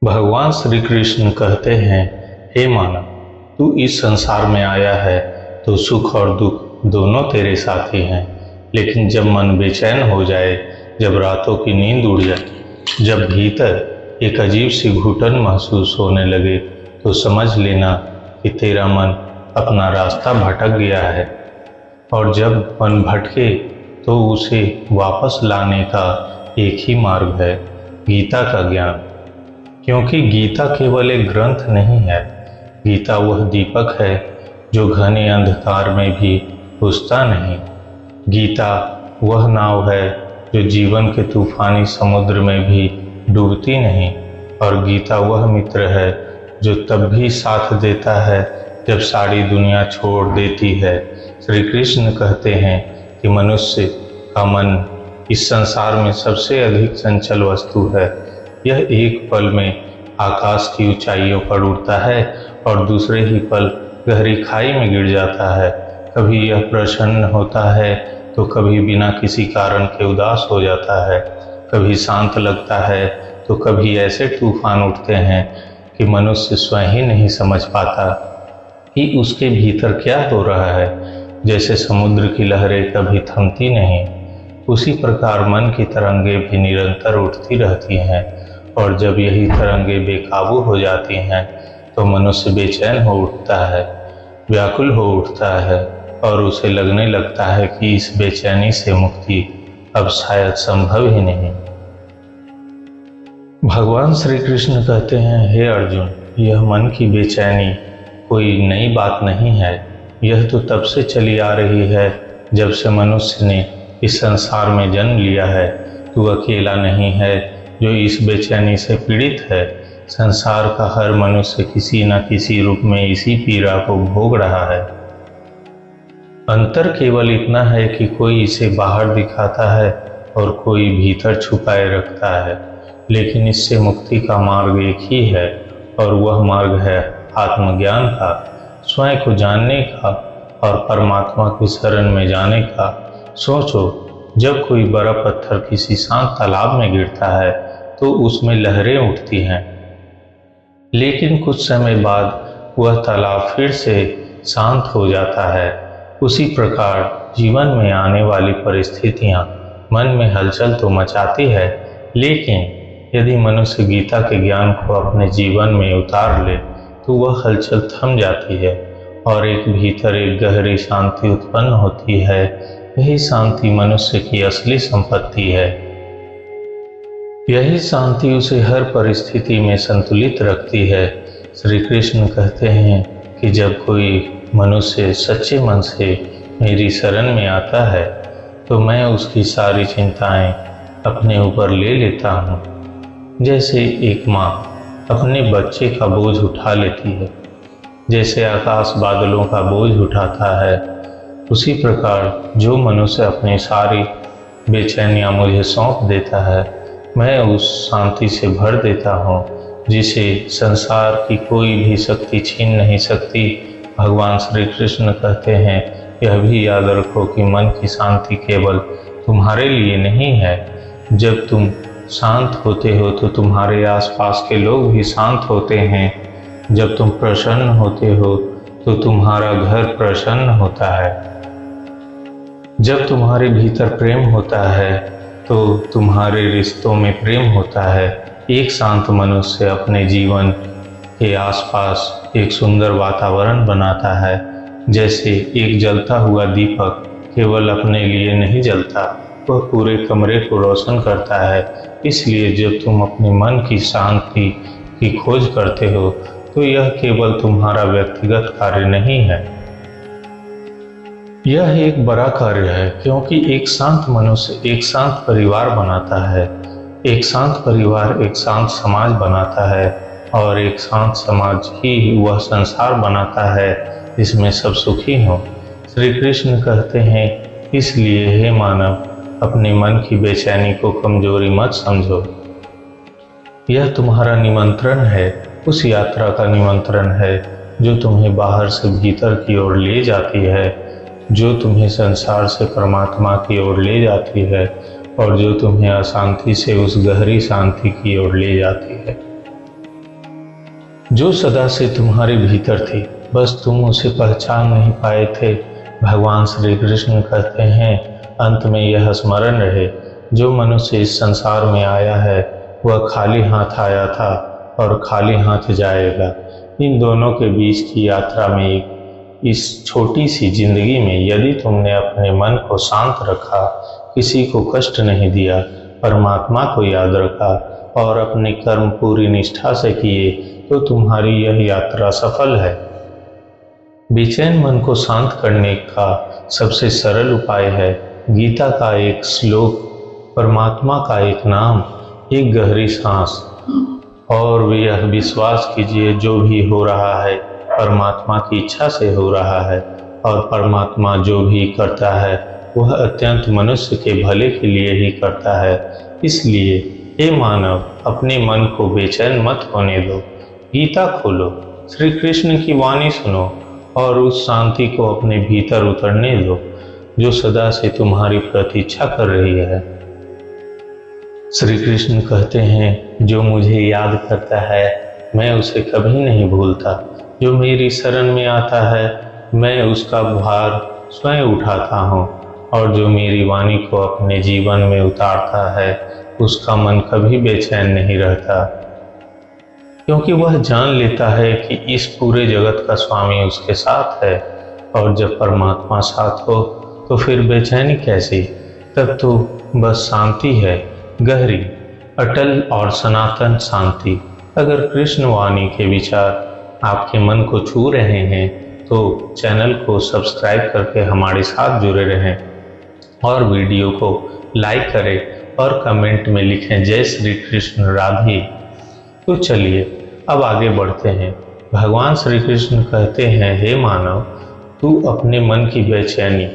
भगवान श्री कृष्ण कहते हैं, हे मानव, तू इस संसार में आया है तो सुख और दुख दोनों तेरे साथी हैं। लेकिन जब मन बेचैन हो जाए, जब रातों की नींद उड़ जाए, जब भीतर एक अजीब सी घुटन महसूस होने लगे, तो समझ लेना कि तेरा मन अपना रास्ता भटक गया है। और जब मन भटके तो उसे वापस लाने का एक ही मार्ग है, गीता का ज्ञान। क्योंकि गीता केवल एक ग्रंथ नहीं है, गीता वह दीपक है जो घने अंधकार में भी बुझता नहीं। गीता वह नाव है जो जीवन के तूफानी समुद्र में भी डूबती नहीं। और गीता वह मित्र है जो तब भी साथ देता है जब सारी दुनिया छोड़ देती है। श्री कृष्ण कहते हैं कि मनुष्य का मन इस संसार में सबसे अधिक चंचल वस्तु है। यह एक पल में आकाश की ऊंचाइयों पर उड़ता है और दूसरे ही पल गहरी खाई में गिर जाता है। कभी यह प्रसन्न होता है तो कभी बिना किसी कारण के उदास हो जाता है। कभी शांत लगता है तो कभी ऐसे तूफान उठते हैं कि मनुष्य स्वयं ही नहीं समझ पाता कि उसके भीतर क्या हो रहा है। जैसे समुद्र की लहरें कभी थमती नहीं, उसी प्रकार मन की तरंगे भी निरंतर उठती रहती हैं। और जब यही तरंगे बेकाबू हो जाती हैं तो मनुष्य बेचैन हो उठता है, व्याकुल हो उठता है और उसे लगने लगता है कि इस बेचैनी से मुक्ति अब शायद संभव ही नहीं। भगवान श्री कृष्ण कहते हैं, हे अर्जुन, यह मन की बेचैनी कोई नई बात नहीं है। यह तो तब से चली आ रही है जब से मनुष्य ने इस संसार में जन्म लिया है। तू अकेला नहीं है जो इस बेचैनी से पीड़ित है। संसार का हर मनुष्य किसी न किसी रूप में इसी पीड़ा को भोग रहा है। अंतर केवल इतना है कि कोई इसे बाहर दिखाता है और कोई भीतर छुपाए रखता है। लेकिन इससे मुक्ति का मार्ग एक ही है और वह मार्ग है आत्मज्ञान का, स्वयं को जानने का और परमात्मा की शरण में जाने का। सोचो, जब कोई बड़ा पत्थर किसी शांत तालाब में गिरता है तो उसमें लहरें उठती हैं, लेकिन कुछ समय बाद वह तालाब फिर से शांत हो जाता है। उसी प्रकार जीवन में आने वाली परिस्थितियां मन में हलचल तो मचाती है, लेकिन यदि मनुष्य गीता के ज्ञान को अपने जीवन में उतार ले तो वह हलचल थम जाती है और एक भीतर एक गहरी शांति उत्पन्न होती है। यही शांति मनुष्य की असली संपत्ति है। यही शांति उसे हर परिस्थिति में संतुलित रखती है। श्री कृष्ण कहते हैं कि जब कोई मनुष्य सच्चे मन से मेरी शरण में आता है तो मैं उसकी सारी चिंताएं अपने ऊपर ले लेता हूँ। जैसे एक माँ अपने बच्चे का बोझ उठा लेती है, जैसे आकाश बादलों का बोझ उठाता है, उसी प्रकार जो मनुष्य अपनी सारी बेचैनियाँ मुझे सौंप देता है, मैं उस शांति से भर देता हूँ जिसे संसार की कोई भी शक्ति छीन नहीं सकती। भगवान श्री कृष्ण कहते हैं, यह भी याद रखो कि मन की शांति केवल तुम्हारे लिए नहीं है। जब तुम शांत होते हो तो तुम्हारे आसपास के लोग भी शांत होते हैं। जब तुम प्रसन्न होते हो तो तुम्हारा घर प्रसन्न होता है। जब तुम्हारे भीतर प्रेम होता है तो तुम्हारे रिश्तों में प्रेम होता है। एक शांत मनुष्य अपने जीवन के आसपास एक सुंदर वातावरण बनाता है। जैसे एक जलता हुआ दीपक केवल अपने लिए नहीं जलता, वह पूरे कमरे को रोशन करता है। इसलिए जब तुम अपने मन की शांति की खोज करते हो तो यह केवल तुम्हारा व्यक्तिगत कार्य नहीं है, यह एक बड़ा कार्य है। क्योंकि एक शांत मनुष्य एक शांत परिवार बनाता है, एक शांत परिवार एक शांत समाज बनाता है और एक शांत समाज ही वह संसार बनाता है जिसमें सब सुखी हों। श्री कृष्ण कहते हैं, इसलिए हे मानव, अपने मन की बेचैनी को कमजोरी मत समझो। यह तुम्हारा निमंत्रण है, उस यात्रा का निमंत्रण है जो तुम्हें बाहर से भीतर की ओर ले जाती है, जो तुम्हें संसार से परमात्मा की ओर ले जाती है और जो तुम्हें अशांति से उस गहरी शांति की ओर ले जाती है। जो सदा से तुम्हारे भीतर थी, बस तुम उसे पहचान नहीं पाए थे। भगवान श्री कृष्ण कहते हैं, अंत में यह स्मरण रहे, जो मनुष्य इस संसार में आया है वह खाली हाथ आया था और खाली हाथ जाएगा। इन दोनों के बीच की यात्रा में इस छोटी सी जिंदगी में यदि तुमने अपने मन को शांत रखा, किसी को कष्ट नहीं दिया, परमात्मा को याद रखा और अपने कर्म पूरी निष्ठा से किए, तो तुम्हारी यह यात्रा सफल है। बेचैन मन को शांत करने का सबसे सरल उपाय है गीता का एक श्लोक, परमात्मा का एक नाम, एक गहरी सांस, और यह विश्वास कीजिए जो भी हो रहा है परमात्मा की इच्छा से हो रहा है, और परमात्मा जो भी करता है वह अत्यंत मनुष्य के भले के लिए ही करता है। इसलिए हे मानव, अपने मन को बेचैन मत होने दो, गीता खोलो, श्री कृष्ण की वाणी सुनो और उस शांति को अपने भीतर उतरने दो जो सदा से तुम्हारी प्रतीक्षा कर रही है। श्री कृष्ण कहते हैं, जो मुझे याद करता है मैं उसे कभी नहीं भूलता, जो मेरी शरण में आता है मैं उसका भार स्वयं उठाता हूँ, और जो मेरी वाणी को अपने जीवन में उतारता है उसका मन कभी बेचैन नहीं रहता, क्योंकि वह जान लेता है कि इस पूरे जगत का स्वामी उसके साथ है। और जब परमात्मा साथ हो तो फिर बेचैनी कैसी, तब तो बस शांति है, गहरी, अटल और सनातन शांति। अगर कृष्ण वाणी के विचार आपके मन को छू रहे हैं तो चैनल को सब्सक्राइब करके हमारे साथ जुड़े रहें और वीडियो को लाइक करें और कमेंट में लिखें जय श्री कृष्ण राधे। तो चलिए अब आगे बढ़ते हैं। भगवान श्री कृष्ण कहते हैं, हे मानव, तू अपने मन की बेचैनी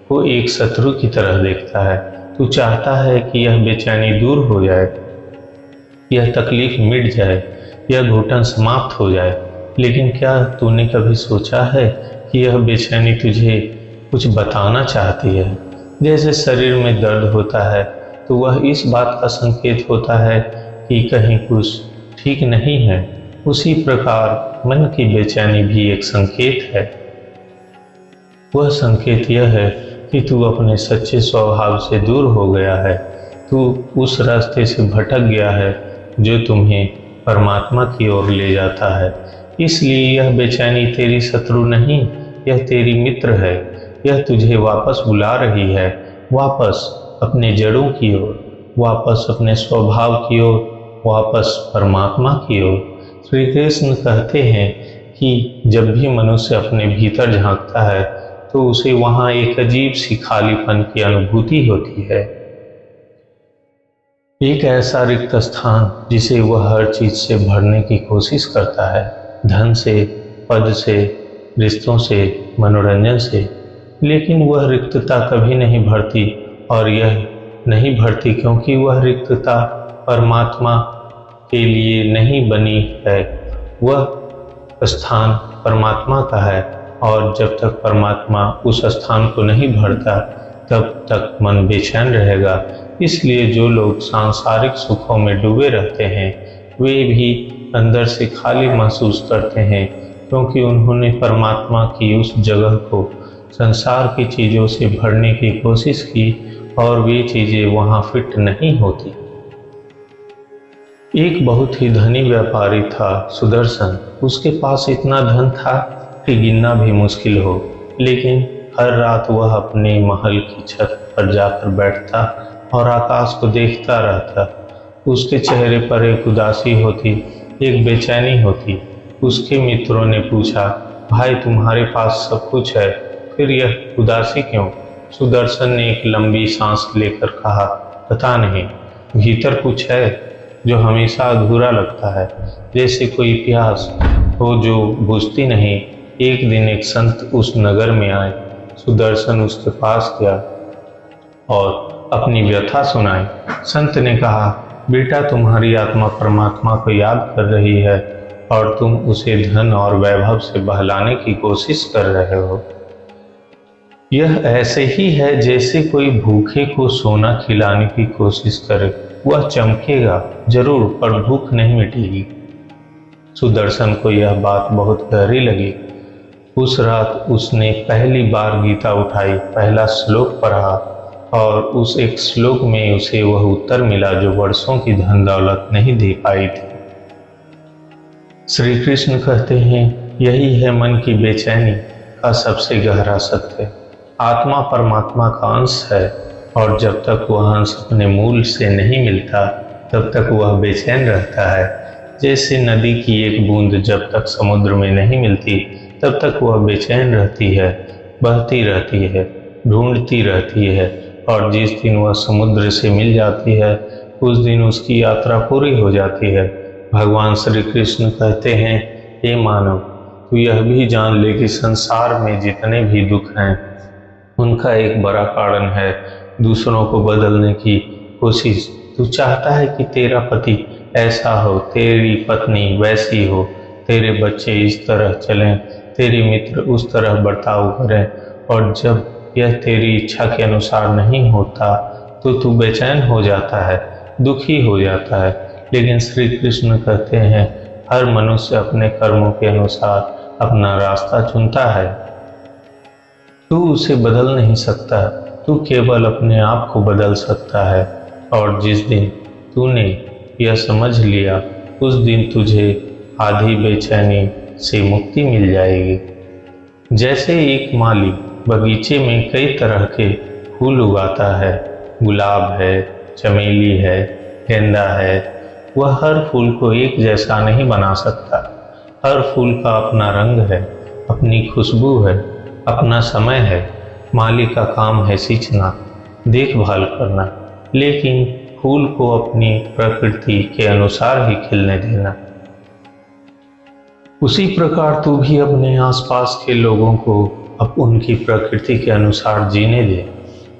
को एक शत्रु की तरह देखता है। तू चाहता है कि यह बेचैनी दूर हो जाए, यह तकलीफ मिट जाए, यह घुटन समाप्त हो जाए, लेकिन क्या तूने कभी सोचा है कि यह बेचैनी तुझे कुछ बताना चाहती है? जैसे शरीर में दर्द होता है तो वह इस बात का संकेत होता है कि कहीं कुछ ठीक नहीं है, उसी प्रकार मन की बेचैनी भी एक संकेत है। वह संकेत यह है कि तू अपने सच्चे स्वभाव से दूर हो गया है, तू उस रास्ते से भटक गया है जो तुम्हें परमात्मा की ओर ले जाता है। इसलिए यह बेचैनी तेरी शत्रु नहीं, यह तेरी मित्र है। यह तुझे वापस बुला रही है, वापस अपने जड़ों की ओर, वापस अपने स्वभाव की ओर, वापस परमात्मा की ओर। श्री कृष्ण कहते हैं कि जब भी मनुष्य अपने भीतर झांकता है तो उसे वहाँ एक अजीब सी खालीपन की अनुभूति होती है, एक ऐसा रिक्त स्थान जिसे वह हर चीज से भरने की कोशिश करता है, धन से, पद से, रिश्तों से, मनोरंजन से, लेकिन वह रिक्तता कभी नहीं भरती। और यह नहीं भरती क्योंकि वह रिक्तता परमात्मा के लिए नहीं बनी है। वह स्थान परमात्मा का है और जब तक परमात्मा उस स्थान को नहीं भरता तब तक मन बेचैन रहेगा। इसलिए जो लोग सांसारिक सुखों में डूबे रहते हैं वे भी अंदर से खाली महसूस करते हैं, क्योंकि उन्होंने परमात्मा की उस जगह को संसार की चीज़ों से भरने की कोशिश की और वे चीज़ें वहाँ फिट नहीं होती। एक बहुत ही धनी व्यापारी था सुदर्शन। उसके पास इतना धन था कि गिनना भी मुश्किल हो, लेकिन हर रात वह अपने महल की छत पर जाकर बैठता और आकाश को देखता रहता। उसके चेहरे पर एक उदासी होती, एक बेचैनी होती। उसके मित्रों ने पूछा, भाई तुम्हारे पास सब कुछ है, फिर यह उदासी क्यों? सुदर्शन ने एक लंबी सांस लेकर कहा, पता नहीं, भीतर कुछ है जो हमेशा अधूरा लगता है, जैसे कोई प्यास हो जो बुझती नहीं। एक दिन एक संत उस नगर में आए। सुदर्शन उसके पास गया और अपनी व्यथा सुनाई। संत ने कहा, बेटा तुम्हारी आत्मा परमात्मा को याद कर रही है और तुम उसे धन और वैभव से बहलाने की कोशिश कर रहे हो। यह ऐसे ही है जैसे कोई भूखे को सोना खिलाने की कोशिश करे। वह चमकेगा जरूर पर भूख नहीं मिटेगी। सुदर्शन को यह बात बहुत गहरी लगी। उस रात उसने पहली बार गीता उठाई, पहला श्लोक पढ़ा और उस एक श्लोक में उसे वह उत्तर मिला जो वर्षों की धन दौलत नहीं दे पाई थी। श्री कृष्ण कहते हैं, यही है मन की बेचैनी का सबसे गहरा सत्य। आत्मा परमात्मा का अंश है और जब तक वह अंश अपने मूल से नहीं मिलता तब तक वह बेचैन रहता है। जैसे नदी की एक बूंद जब तक समुद्र में नहीं मिलती तब तक वह बेचैन रहती है, बहती रहती है, ढूंढती रहती है और जिस दिन वह समुद्र से मिल जाती है उस दिन उसकी यात्रा पूरी हो जाती है। भगवान श्री कृष्ण कहते हैं, हे मानव, तू यह भी जान ले कि संसार में जितने भी दुख हैं उनका एक बड़ा कारण है दूसरों को बदलने की कोशिश। तू चाहता है कि तेरा पति ऐसा हो, तेरी पत्नी वैसी हो, तेरे बच्चे इस तरह चलें, तेरे मित्र उस तरह बर्ताव करें और जब यह तेरी इच्छा के अनुसार नहीं होता तो तू बेचैन हो जाता है, दुखी हो जाता है। लेकिन श्री कृष्ण कहते हैं, हर मनुष्य अपने कर्मों के अनुसार अपना रास्ता चुनता है। तू उसे बदल नहीं सकता, तू केवल अपने आप को बदल सकता है और जिस दिन तूने यह समझ लिया उस दिन तुझे आधी बेचैनी से मुक्ति मिल जाएगी। जैसे एक माली बगीचे में कई तरह के फूल उगाता है, गुलाब है, चमेली है, गेंदा है, वह हर फूल को एक जैसा नहीं बना सकता। हर फूल का अपना रंग है, अपनी खुशबू है, अपना समय है। माली का काम है सींचना, देखभाल करना, लेकिन फूल को अपनी प्रकृति के अनुसार ही खिलने देना। उसी प्रकार तू भी अपने आसपास के लोगों को अब उनकी प्रकृति के अनुसार जीने दे।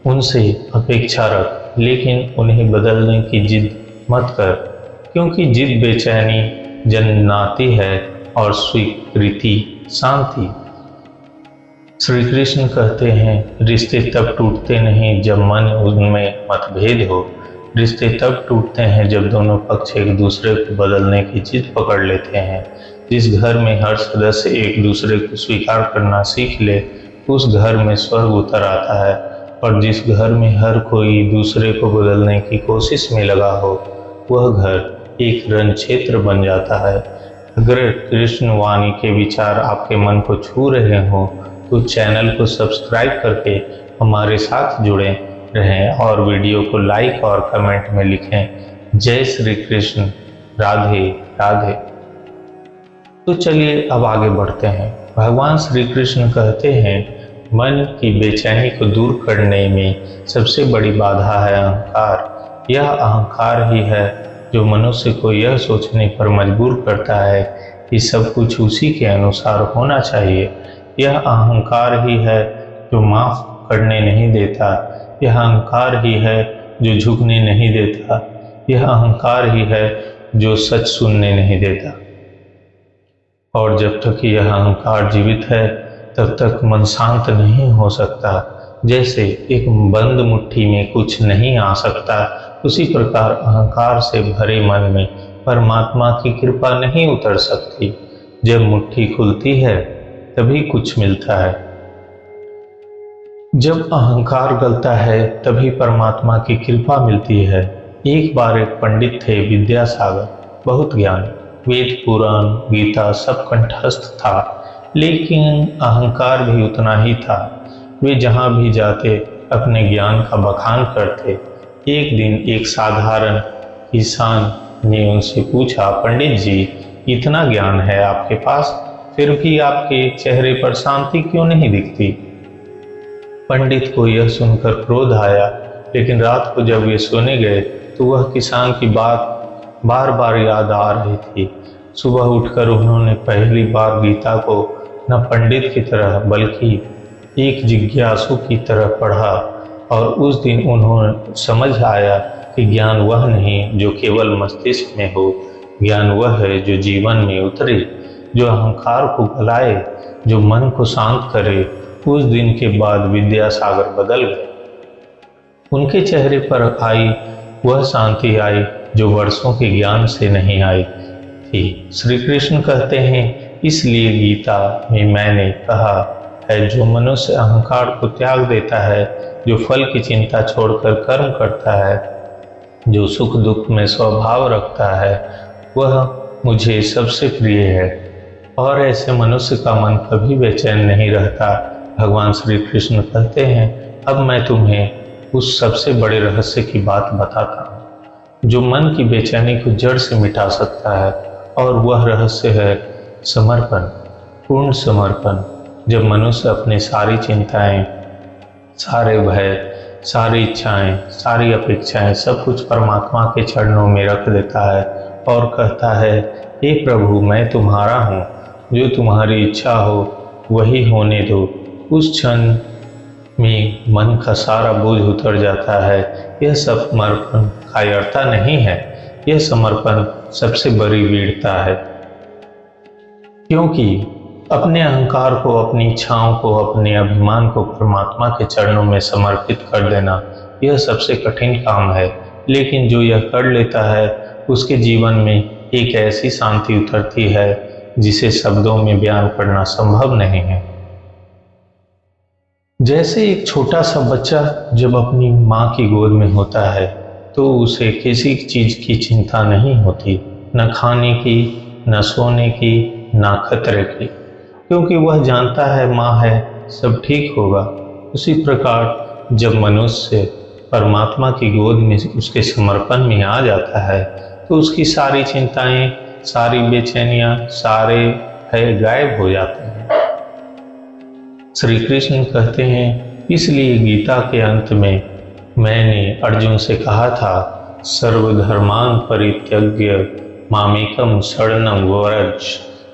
उनसे अपेक्षा रख, लेकिन उन्हें बदलने की जिद मत कर, क्योंकि जिद बेचैनी जन्माती है और स्वीकृति शांति। श्री कृष्ण कहते हैं, रिश्ते तब टूटते नहीं जब मन उनमें मतभेद हो। रिश्ते तब टूटते हैं जब दोनों पक्ष एक दूसरे को बदलने की जिद पकड़ लेते हैं। जिस घर में हर सदस्य एक दूसरे को स्वीकार करना सीख ले, उस घर में स्वर्ग उतर आता है। और जिस घर में हर कोई दूसरे को बदलने की कोशिश में लगा हो, वह घर एक रण क्षेत्र बन जाता है। अगर कृष्ण वाणी के विचार आपके मन को छू रहे हों तो चैनल को सब्सक्राइब करके हमारे साथ जुड़े रहें और वीडियो को लाइक और कमेंट में लिखें। जय श्री कृष्ण, राधे राधे। तो चलिए अब आगे बढ़ते हैं। भगवान श्री कृष्ण कहते हैं, मन की बेचैनी को दूर करने में सबसे बड़ी बाधा है अहंकार। यह अहंकार ही है जो मनुष्य को यह सोचने पर मजबूर करता है कि सब कुछ उसी के अनुसार होना चाहिए। यह अहंकार ही है जो माफ़ करने नहीं देता। यह अहंकार ही है जो झुकने नहीं देता। यह अहंकार ही है जो सच सुनने नहीं देता। और जब तक यह अहंकार जीवित है तब तक मन शांत नहीं हो सकता। जैसे एक बंद मुट्ठी में कुछ नहीं आ सकता, उसी प्रकार अहंकार से भरे मन में परमात्मा की कृपा नहीं उतर सकती। जब मुट्ठी खुलती है तभी कुछ मिलता है। जब अहंकार गलता है तभी परमात्मा की कृपा मिलती है। एक बार एक पंडित थे, विद्यासागर, बहुत ज्ञानी, वेद पुराण गीता सब कंठस्थ था, लेकिन अहंकार भी उतना ही था। वे जहाँ भी जाते अपने ज्ञान का बखान करते। एक दिन एक साधारण किसान ने उनसे पूछा, पंडित जी, इतना ज्ञान है आपके पास, फिर भी आपके चेहरे पर शांति क्यों नहीं दिखती? पंडित को यह सुनकर क्रोध आया, लेकिन रात को जब वे सोने गए तो वह किसान की बात बार बार याद आ रही थी। सुबह उठकर उन्होंने पहली बार गीता को न पंडित की तरह बल्कि एक जिज्ञासु की तरह पढ़ा और उस दिन उन्होंने समझ आया कि ज्ञान वह नहीं जो केवल मस्तिष्क में हो, ज्ञान वह है जो जीवन में उतरे, जो अहंकार को गलाए, जो मन को शांत करे। उस दिन के बाद विद्यासागर बदल गए। उनके चेहरे पर आई वह शांति आई जो वर्षों के ज्ञान से नहीं आई। थी। श्री कृष्ण कहते हैं, इसलिए गीता में मैंने कहा है, जो मनुष्य अहंकार को त्याग देता है, जो फल की चिंता छोड़कर कर्म करता है, जो सुख दुख में स्वभाव रखता है, वह मुझे सबसे प्रिय है और ऐसे मनुष्य का मन कभी बेचैन नहीं रहता। भगवान श्री कृष्ण कहते हैं, अब मैं तुम्हें उस सबसे बड़े रहस्य की बात बताता हूँ जो मन की बेचैनी को जड़ से मिटा सकता है, और वह रहस्य है समर्पण, पूर्ण समर्पण। जब मनुष्य अपनी सारी चिंताएं, सारे भय, सारी इच्छाएं, सारी अपेक्षाएं, सब कुछ परमात्मा के चरणों में रख देता है और कहता है, हे प्रभु, मैं तुम्हारा हूँ, जो तुम्हारी इच्छा हो वही होने दो, उस क्षण में मन का सारा बोझ उतर जाता है। यह समर्पण कायरता नहीं है, यह समर्पण सबसे बड़ी वीरता है, क्योंकि अपने अहंकार को, अपनी इच्छाओं को, अपने अभिमान को परमात्मा के चरणों में समर्पित कर देना, यह सबसे कठिन काम है। लेकिन जो यह कर लेता है, उसके जीवन में एक ऐसी शांति उतरती है जिसे शब्दों में बयान करना संभव नहीं है। जैसे एक छोटा सा बच्चा जब अपनी माँ की गोद में होता है तो उसे किसी चीज की चिंता नहीं होती, न खाने की, न सोने की, न खतरे की, क्योंकि वह जानता है माँ है, सब ठीक होगा। उसी प्रकार जब मनुष्य परमात्मा की गोद में उसके समर्पण में आ जाता है तो उसकी सारी चिंताएं, सारी बेचैनियां, सारे भय गायब हो जाते हैं। श्री कृष्ण कहते हैं, इसलिए गीता के अंत में मैंने अर्जुन से कहा था, सर्वधर्मान परित्यज्य मामेकम शरणं व्रज,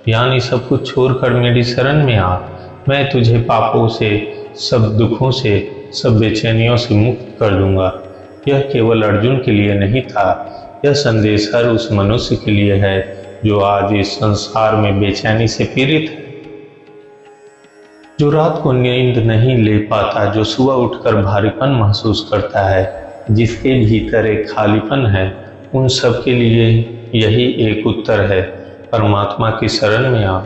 यानी सब कुछ छोड़कर मेरी शरण में आ, मैं तुझे पापों से, सब दुखों से, सब बेचैनियों से मुक्त कर दूंगा। यह केवल अर्जुन के लिए नहीं था, यह संदेश हर उस मनुष्य के लिए है जो आज इस संसार में बेचैनी से पीड़ित है, जो रात को नींद नहीं ले पाता, जो सुबह उठकर भारीपन महसूस करता है, जिसके भीतर एक खालीपन है। उन सब के लिए यही एक उत्तर है, परमात्मा की शरण में आ।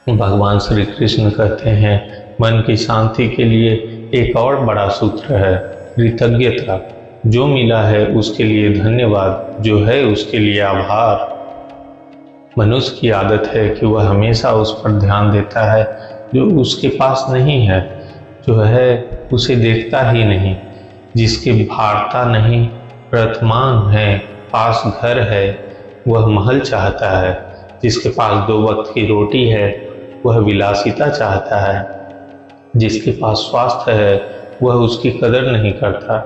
भगवान श्री कृष्ण कहते हैं, मन की शांति के लिए एक और बड़ा सूत्र है कृतज्ञता। जो मिला है उसके लिए धन्यवाद, जो है उसके लिए आभार। मनुष्य की आदत है कि वह हमेशा उस पर ध्यान देता है जो उसके पास नहीं है, जो है उसे देखता ही नहीं, जिसके भारता नहीं, वर्तमान है, पास घर है, वह महल चाहता है, जिसके पास 2 वक्त की रोटी है वह विलासिता चाहता है, जिसके पास स्वास्थ्य है वह उसकी कदर नहीं करता,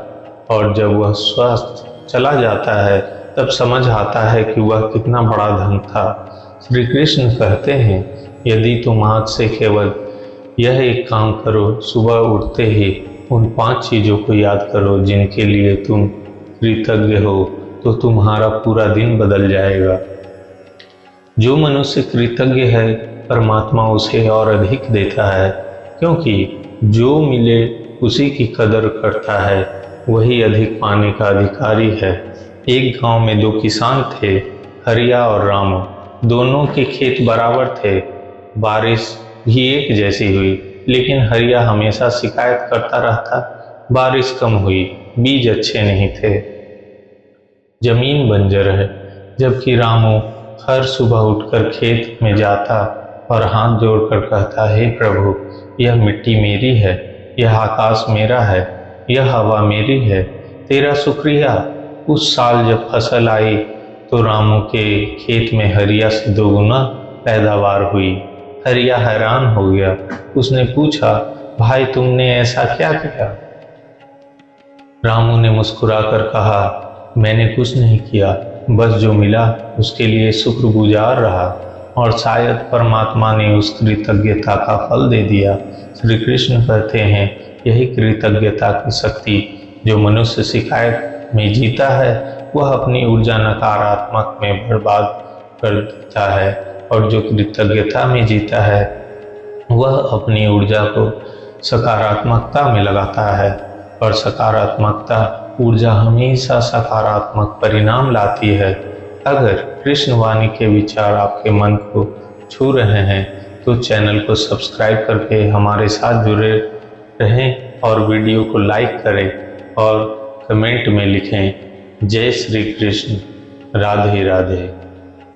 और जब वह स्वास्थ्य चला जाता है तब समझ आता है कि वह कितना बड़ा धन था। श्री कृष्ण कहते हैं, यदि तुम आज से केवल यह एक काम करो, सुबह उठते ही उन 5 चीज़ों को याद करो जिनके लिए तुम कृतज्ञ हो, तो तुम्हारा पूरा दिन बदल जाएगा। जो मनुष्य कृतज्ञ है, परमात्मा उसे और अधिक देता है, क्योंकि जो मिले उसी की कदर करता है, वही अधिक पाने का अधिकारी है। एक गांव में 2 किसान थे, हरिया और रामू। दोनों के खेत बराबर थे, बारिश भी एक जैसी हुई, लेकिन हरिया हमेशा शिकायत करता रहता, बारिश कम हुई, बीज अच्छे नहीं थे, जमीन बंजर है। जबकि रामू हर सुबह उठकर खेत में जाता और हाथ जोड़कर कहता, हे प्रभु, यह मिट्टी मेरी है, यह आकाश मेरा है, यह हवा मेरी है, तेरा शुक्रिया। उस साल जब फसल आई तो रामू के खेत में हरिया से 2 गुना पैदावार हुई। हरिया हैरान हो गया, उसने पूछा, भाई तुमने ऐसा क्या किया? रामू ने मुस्कुराकर कहा, मैंने कुछ नहीं किया, बस जो मिला उसके लिए शुक्रगुजार रहा, और शायद परमात्मा ने उस कृतज्ञता का फल दे दिया। श्री कृष्ण कहते हैं, यही कृतज्ञता की शक्ति। जो मनुष्य शिकायत में जीता है वह अपनी ऊर्जा नकारात्मक में बर्बाद कर देता है, और जो कृतज्ञता में जीता है वह अपनी ऊर्जा को सकारात्मकता में लगाता है, और सकारात्मकता ऊर्जा हमेशा सकारात्मक परिणाम लाती है। अगर कृष्ण वाणी के विचार आपके मन को छू रहे हैं तो चैनल को सब्सक्राइब करके हमारे साथ जुड़े रहें और वीडियो को लाइक करें और कमेंट में लिखें जय श्री कृष्ण, राधे राधे।